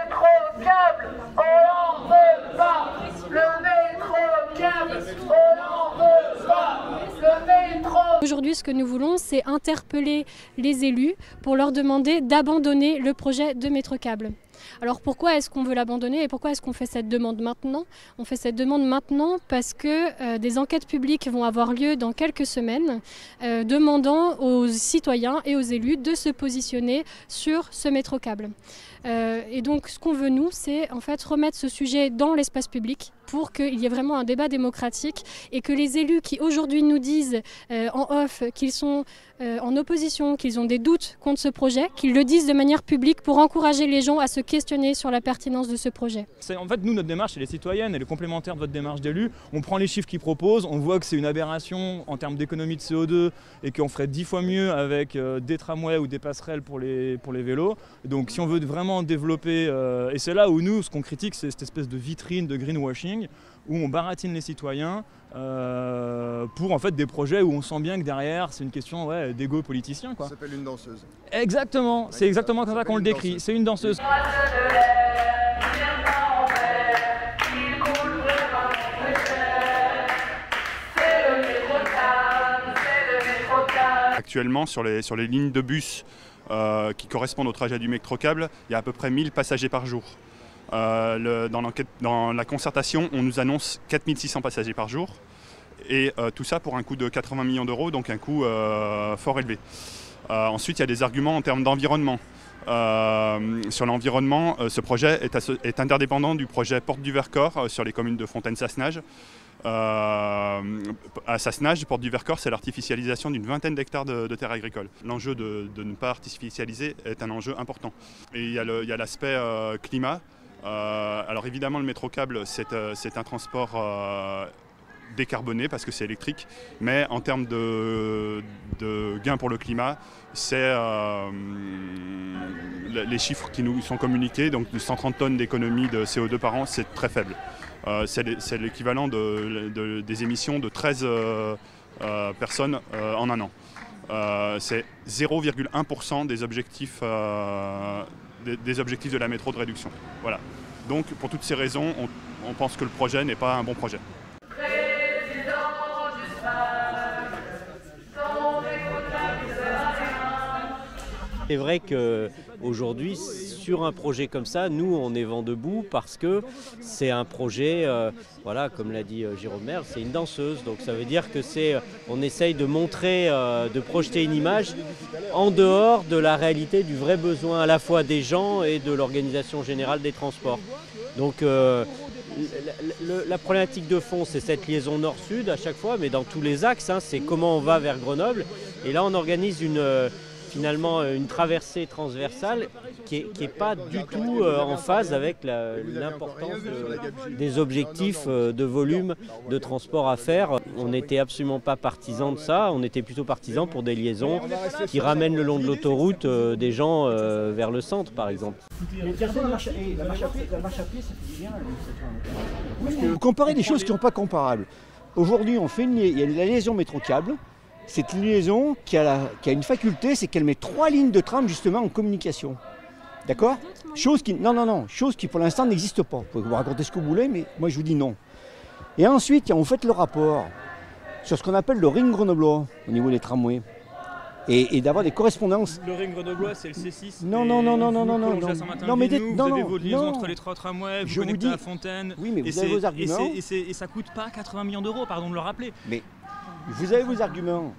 métro-câble, on n'en veut pas. Le métro-câble, on n'en veut pas. Le métro. Aujourd'hui, ce que nous voulons, c'est interpeller les élus pour leur demander d'abandonner le projet de métro-câble. Alors pourquoi est-ce qu'on veut l'abandonner et pourquoi est-ce qu'on fait cette demande maintenant? On fait cette demande maintenant parce que des enquêtes publiques vont avoir lieu dans quelques semaines demandant aux citoyens et aux élus de se positionner sur ce métro-câble. Et donc ce qu'on veut nous, c'est en fait remettre ce sujet dans l'espace public pour qu'il y ait vraiment un débat démocratique et que les élus qui aujourd'hui nous disent en off qu'ils sont en opposition, qu'ils ont des doutes contre ce projet, qu'ils le disent de manière publique pour encourager les gens à se questionner sur la pertinence de ce projet. En fait, nous, notre démarche, elle est citoyenne, elle est complémentaire de votre démarche d'élu. On prend les chiffres qu'ils proposent, on voit que c'est une aberration en termes d'économie de CO2 et qu'on ferait 10 fois mieux avec des tramways ou des passerelles pour les vélos. Donc si on veut vraiment développer, et c'est là où nous, ce qu'on critique, c'est cette espèce de vitrine de greenwashing, où on baratine les citoyens pour en fait des projets où on sent bien que derrière c'est une question d'égo politicien, quoi. Ça s'appelle une danseuse. Exactement, c'est exactement comme ça qu'on le décrit, c'est une danseuse. Actuellement sur les lignes de bus qui correspondent au trajet du métro-câble, il y a à peu près 1000 passagers par jour. Dans la concertation, on nous annonce 4600 passagers par jour et tout ça pour un coût de 80 millions d'euros, donc un coût fort élevé. Ensuite, il y a des arguments en termes d'environnement. Sur l'environnement, ce projet est interdépendant du projet Porte du Vercors sur les communes de Fontaine-Sassenage. À Sassenage, Porte du Vercors, c'est l'artificialisation d'une vingtaine d'hectares de terres agricoles. L'enjeu de ne pas artificialiser est un enjeu important. Et il y a l'aspect climat. Alors évidemment, le métro-câble, c'est un transport décarboné parce que c'est électrique, mais en termes de gains pour le climat, c'est les chiffres qui nous sont communiqués, donc de 130 tonnes d'économie de CO2 par an, c'est très faible. C'est l'équivalent des émissions de 13 personnes en un an. C'est 0,1% des objectifs de la métro de réduction. Voilà. Donc pour toutes ces raisons, on pense que le projet n'est pas un bon projet. C'est vrai qu'aujourd'hui, sur un projet comme ça, nous, on est vent debout parce que c'est un projet, voilà, comme l'a dit Jérôme Merle, c'est une danseuse. Donc ça veut dire que on essaye de montrer, de projeter une image en dehors de la réalité du vrai besoin à la fois des gens et de l'organisation générale des transports. Donc la problématique de fond, c'est cette liaison nord-sud à chaque fois, mais dans tous les axes, hein, c'est comment on va vers Grenoble. Et là, on organise finalement une traversée transversale qui est pas du tout en phase avec l'importance des objectifs de volume de transport à faire. On n'était absolument pas partisans de ça, on était plutôt partisans pour des liaisons qui ramènent le long de l'autoroute des gens vers le centre, par exemple. Regardez la marche à pied, ça fait du bien. Vous comparez des choses qui ne sont pas comparables. Aujourd'hui, il y a la liaison métro-câble. C'est une liaison qui a une faculté, c'est qu'elle met 3 lignes de tram justement en communication. D'accord ? Chose qui pour l'instant n'existe pas. Vous pouvez vous raconter ce que vous voulez, mais moi je vous dis non. Et ensuite, vous faites le rapport sur ce qu'on appelle le ring grenoblois au niveau des tramways. Et d'avoir des correspondances. Le ring grenoblois, c'est le C6. Non. Non, mais vous avez vos liaisons entre les 3 tramways, vous connectez à Fontaine. Oui, mais vous avez vos arguments. Et ça coûte pas 80 millions d'euros, pardon de le rappeler. Mais vous avez vos arguments.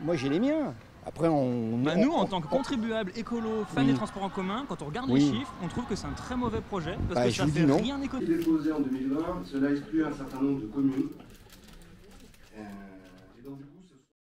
Moi, j'ai les miens. Après, nous, en tant que contribuables écolos, fans des transports en commun, quand on regarde les chiffres, on trouve que c'est un très mauvais projet parce que ça fait rien économiser. Déposé en 2020, cela exclut un certain nombre de communes